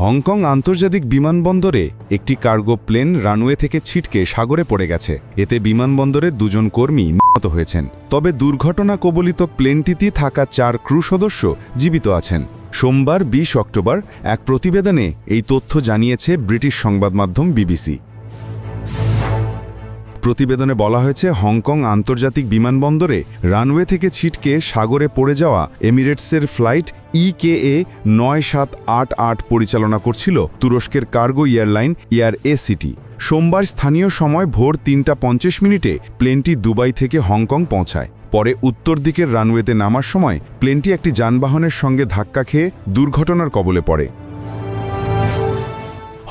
Hong Kong আন্তর্জাতিক বিমানবন্দরে একটি কার্গো প্লেন রানওয়ে থেকে ছিটকে সাগরে পড়ে গেছে। এতে বিমানবন্দরের দুজন কর্মী নিহত হয়েছেন। তবে দুর্ঘটনা কবলিত প্লেনটিতে থাকা 4 ক্রু সদস্য জীবিত আছেন। সোমবার 20 অক্টোবর এক প্রতিবেদনে এই তথ্য জানিয়েছে ব্রিটিশ সংবাদমাধ্যম বিবিসি। প্রতিবেদনে বলা হয়েছে, হংকং আন্তর্জাতিক বিমানবন্দরে রানওয়ে থেকে ছিটকে সাগরে পড়ে যাওয়া এমিরেটসের ফ্লাইট EKA 9788 পরিচালনা করছিল তুরস্কের কার্গো এয়ারলাইন এয়ার এসিটি। সোমবার স্থানীয় সময় ভোর 3টা 50 মিনিটে প্লেনটি দুবাই থেকে হংকং পৌঁছায়। পরে উত্তর দিকের রানওয়েতে নামার সময় প্লেনটি একটি যানবাহনের সঙ্গে ধাক্কা খেয়ে দুর্ঘটনার কবলে পড়ে।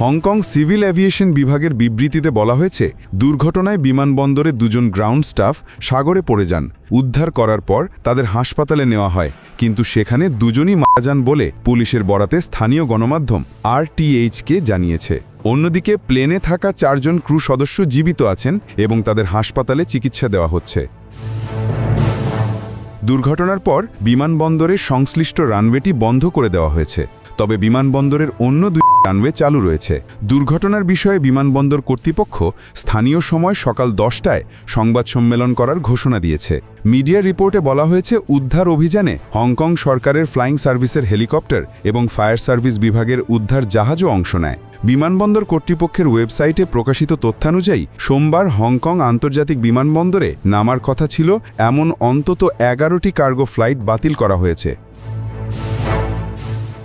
হংকং সিভিল এভিয়েশন বিভাগের বিবৃতিতে বলা হয়েছে, দুর্ঘটনায় বিমানবন্দরে দুজন গ্রাউন্ড স্টাফ সাগরে পড়ে যান। উদ্ধার করার পর তাদের হাসপাতালে নেওয়া হয়, কিন্তু সেখানে দুজনই মারা যান বলে পুলিশের বরাতে স্থানীয় গণমাধ্যম RTHকে জানিয়েছে। অন্যদিকে প্লেনে থাকা 4 জন ক্রু সদস্য জীবিত আছেন এবং তাদের হাসপাতালে চিকিৎসা দেওয়া হচ্ছে। দুর্ঘটনার পর বিমানবন্দরের সংশ্লিষ্ট রানওয়েটি বন্ধ করে দেওয়া হয়েছে, তবে বিমানবন্দরের অন্য 2 রানওয়ে চালু রয়েছে। দুর্ঘটনার বিষয়ে বিমানবন্দর কর্তৃপক্ষ স্থানীয় সময় সকাল 10টায় সংবাদ সম্মেলন করার ঘোষণা দিয়েছে। মিডিয়া রিপোর্টে বলা হয়েছে, উদ্ধার অভিযানে হংকং সরকারের ফ্লাইং সার্ভিসের হেলিকপ্টার এবং ফায়ার সার্ভিস বিভাগের উদ্ধার জাহাজও অংশ নেয়। বিমানবন্দর কর্তৃপক্ষের ওয়েবসাইটে প্রকাশিত তথ্যানুযায়ী সোমবার হংকং আন্তর্জাতিক বিমানবন্দরে নামার কথা ছিল এমন অন্তত 11টি কার্গো ফ্লাইট বাতিল করা হয়েছে।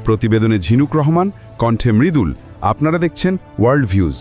প্রতিবেদনে ঝিনুক রহমান, কণ্ঠে মৃদুল। আপনারা দেখছেন ওয়ার্ল্ড ভিউজ।